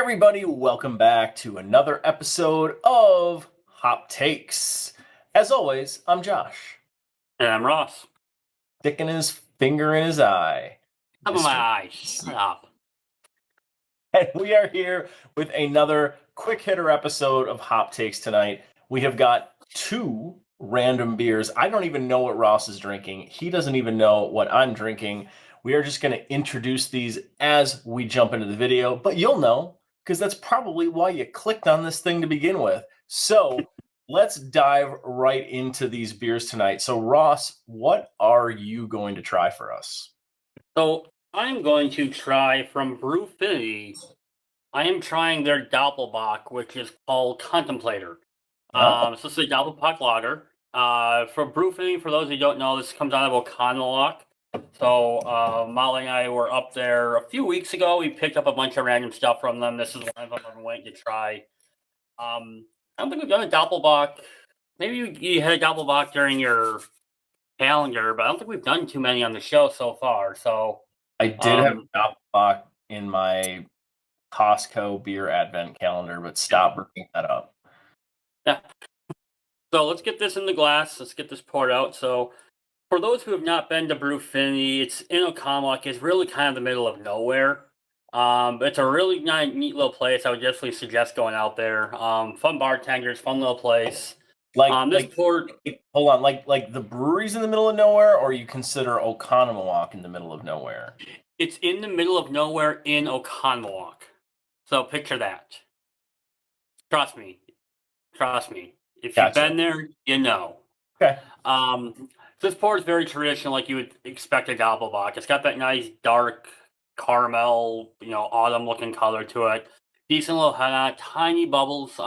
everybody, welcome back to another episode of Hop Takes. As always, I'm Josh. And I'm Ross. Sticking his finger in his eye. Come on my eye, shut up. And we are here with another quick hitter episode of Hop Takes tonight. We have got two random beers. I don't even know what Ross is drinking. He doesn't even know what I'm drinking. We are just going to introduce these as we jump into the video, but you'll know because that's probably why you clicked on this thing to begin with. So let's dive right into these beers tonight. So Ross, what are you going to try for us? So I'm going to try from Brewfinity. I am trying their Dopplebock, which is called Contemplator. So this is a Dopplebock lager. For Brewfinity, for those who don't know, this comes out of Oconomowoc. So Molly and I were up there a few weeks ago. We picked up a bunch of random stuff from them. This is one of them I'm waiting to try. I don't think we've done a Dopplebock. Maybe you had a Dopplebock during your calendar, but I don't think we've done too many on the show so far. So I did have a Dopplebock in my Costco beer advent calendar, but stop bringing that up. Yeah. So let's get this in the glass. Let's get this poured out. So for those who have not been to Brewfinity, it's in Oconomowoc. It's really kind of the middle of nowhere. It's a really neat little place. I would definitely suggest going out there. Fun bartenders, fun little place. Hold on, like the brewery's in the middle of nowhere, or you consider Oconomowoc in the middle of nowhere? It's in the middle of nowhere in Oconomowoc. So picture that. Trust me. If you've been there, you know. Okay. This pour is very traditional, like you would expect a Dopplebock. It's got that nice dark caramel, autumn-looking color to it. Decent little head on it, tiny bubbles.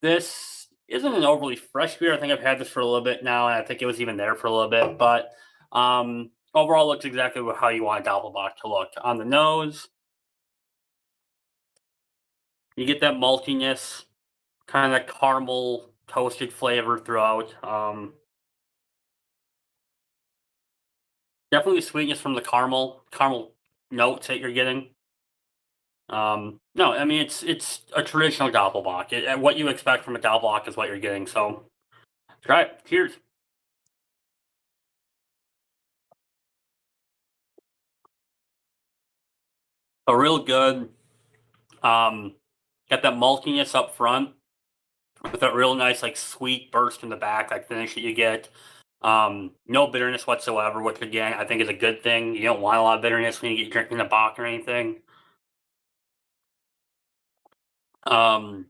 This isn't an overly fresh beer. I think I've had this for a little bit now, and I think it was even there for a little bit. But overall, looks exactly how you want a Dopplebock to look. On the nose, you get that maltiness, kind of caramel toasted flavor throughout. Definitely sweetness from the caramel notes that you're getting. No, I mean it's a traditional Doppelbock. What you expect from a Doppelbock is what you're getting. So try it. Cheers. A real good. Got that maltiness up front with that real nice sweet burst in the back, finish that you get. No bitterness whatsoever, which again I think is a good thing. You don't want a lot of bitterness when you get drinking a bock or anything. Honestly,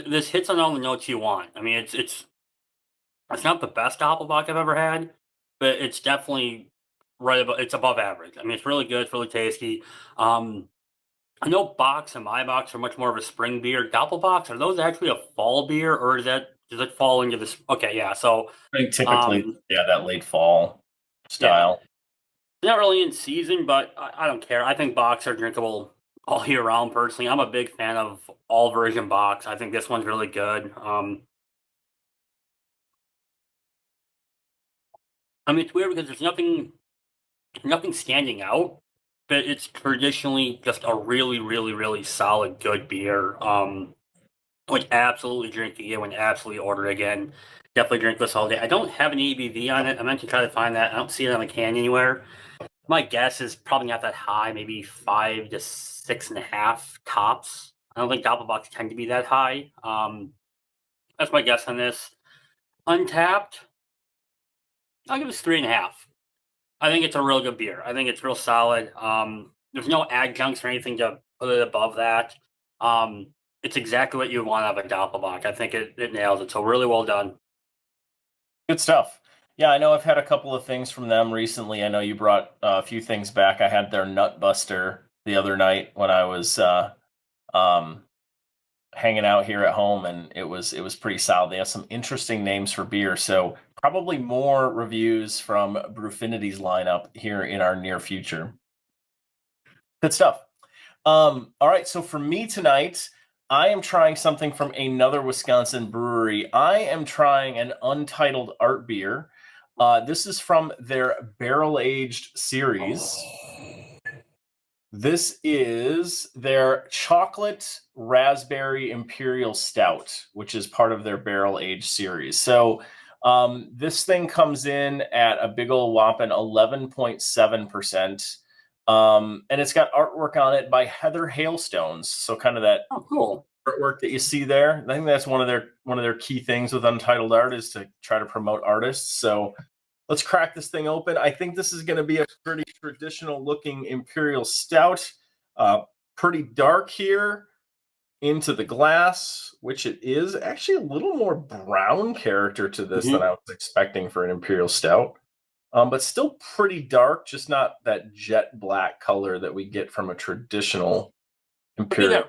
this hits on all the notes you want. I mean, it's not the best Doppelbock I've ever had, but it's definitely it's above average. I mean, it's really good. It's really tasty. I know Bocks and my Bocks are much more of a spring beer. Doppelbocks, are those actually a fall beer, or does it fall into this? Okay, yeah. So I think typically, that late fall style. Yeah. Not really in season, but I don't care. I think Bocks are drinkable all year round. Personally, I'm a big fan of all version Bocks. I think this one's really good. I mean, it's weird because there's nothing standing out, but it's traditionally just a really, really, really solid, good beer. Would absolutely drink again, would absolutely order again. Definitely drink this all day. I don't have an ABV on it. I meant to try to find that. I don't see it on the can anywhere. My guess is probably not that high, maybe 5 to 6.5 tops. I don't think Doppelbocks tend to be that high. That's my guess on this. Untappd, I'll give this 3.5. I think it's a real good beer. I think it's real solid. There's no adjuncts or anything to put it above that. It's exactly what you want out of a Doppelbock. I think it nails it. So really well done. Good stuff. Yeah, I know I've had a couple of things from them recently. I know you brought a few things back. I had their Nut Buster the other night when I was hanging out here at home, and it was pretty solid. They have some interesting names for beer, so probably more reviews from Brewfinity's lineup here in our near future. Good stuff. All right, so for me tonight, I am trying something from another Wisconsin brewery. I am trying an Untitled Art beer. This is from their barrel-aged series. This is their chocolate raspberry imperial stout, which is part of their barrel aged series. So this thing comes in at a big old whopping 11.7%. And it's got artwork on it by Heather Hailstones. So kind of that cool artwork that you see there. I think that's one of their key things with Untitled Art is to try to promote artists. So let's crack this thing open. I think this is going to be a pretty traditional looking imperial stout. Pretty dark here into the glass, which it is. Actually a little more brown character to this than I was expecting for an imperial stout. But still pretty dark, just not that jet black color that we get from a traditional imperial.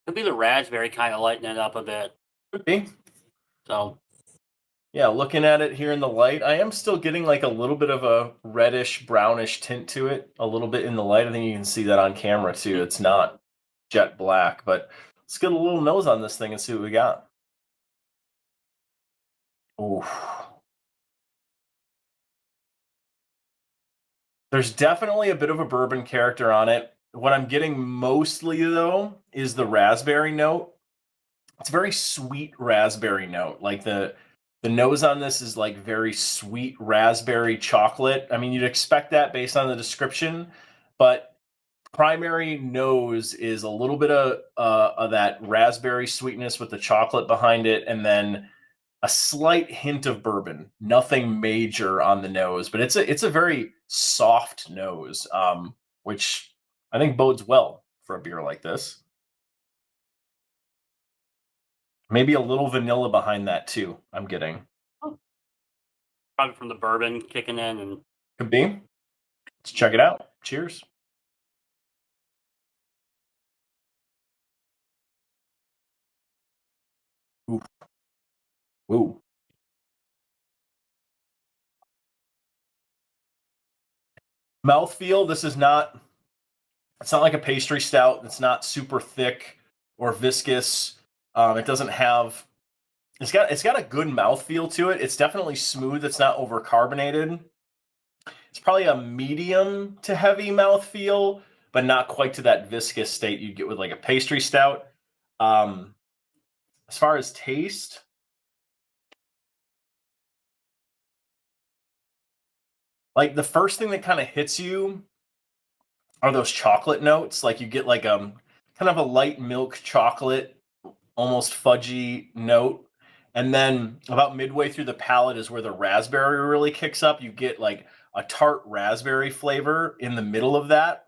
Could be the raspberry kind of lighten it up a bit. Could be. So yeah, looking at it here in the light, I am still getting like a little bit of a reddish, brownish tint to it, a little bit in the light. I think you can see that on camera too. It's not jet black, but let's get a little nose on this thing and see what we got. Ooh. There's definitely a bit of a bourbon character on it. What I'm getting mostly, though, is the raspberry note. It's a very sweet raspberry note. Like the nose on this is like very sweet raspberry chocolate. I mean, you'd expect that based on the description, but primary nose is a little bit of that raspberry sweetness with the chocolate behind it, and then a slight hint of bourbon. Nothing major on the nose, but it's a very soft nose, which I think bodes well for a beer like this. Maybe a little vanilla behind that too. I'm getting. probably from the bourbon kicking in, and Could be. Let's check it out. Cheers. Ooh. Ooh. Mouthfeel, this is not, it's not like a pastry stout. It's not super thick or viscous. It doesn't have, it's got a good mouthfeel to it. It's definitely smooth. It's not over carbonated. It's probably a medium to heavy mouthfeel, but not quite to that viscous state you'd get with like a pastry stout. As far as taste, like the first thing that kind of hits you are those chocolate notes. Like you get like kind of a light milk chocolate, almost fudgy note. And then about midway through the palate is where the raspberry really kicks up. You get like a tart raspberry flavor in the middle of that,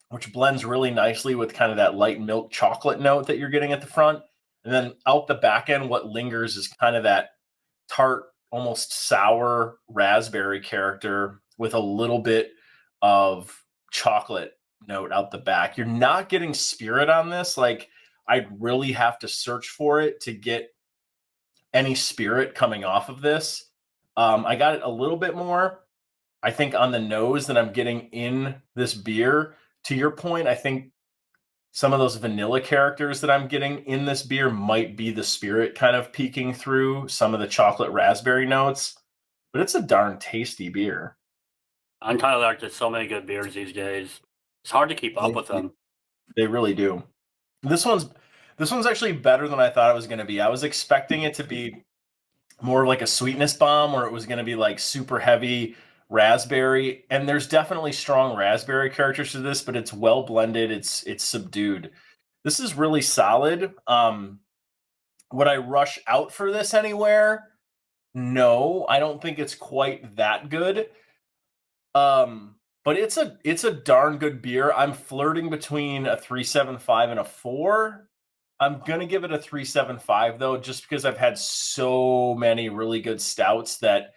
which blends really nicely with kind of that light milk chocolate note that you're getting at the front. And then out the back end, what lingers is kind of that tart, almost sour raspberry character with a little bit of chocolate note out the back. You're not getting spirit on this. Like I'd really have to search for it to get any spirit coming off of this. I got it a little bit more, I think, on the nose than I'm getting in this beer. To your point, I think some of those vanilla characters that I'm getting in this beer might be the spirit kind of peeking through some of the chocolate raspberry notes, but it's a darn tasty beer. Untitled Art does so many good beers these days. It's hard to keep up with them. They really do. This one's actually better than I thought it was going to be. I was expecting it to be more like a sweetness bomb, or it was going to be like super heavy raspberry, and there's definitely strong raspberry characters to this, but it's well blended. It's subdued. This is really solid. Would I rush out for this anywhere? No, I don't think it's quite that good. But it's a darn good beer. I'm flirting between a 3.75 and a 4. I'm gonna give it a 3.75 though, just because I've had so many really good stouts that,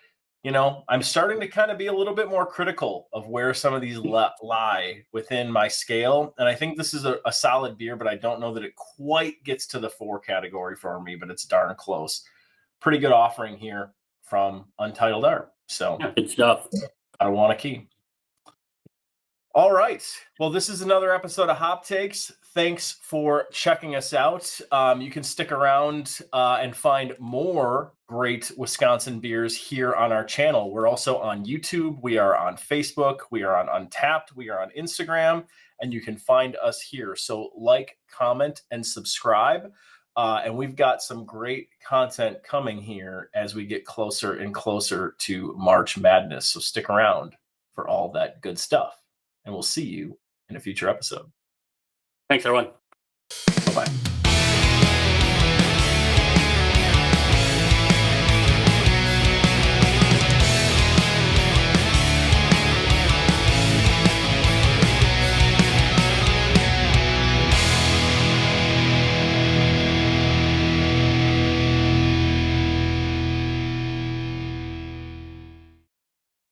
I'm starting to kind of be a little bit more critical of where some of these lie within my scale. And I think this is a solid beer, but I don't know that it quite gets to the 4 category for me, but it's darn close. Pretty good offering here from Untitled Art. So good stuff. I want a key. All right. Well, this is another episode of Hop Takes. thanks for checking us out. You can stick around and find more great Wisconsin beers here on our channel. We're also on YouTube. We are on Facebook. We are on Untappd. We are on Instagram. And you can find us here. So like, comment, and subscribe. And we've got some great content coming here as we get closer and closer to March Madness. So stick around for all that good stuff. And we'll see you in a future episode. Thanks, everyone. Bye-bye.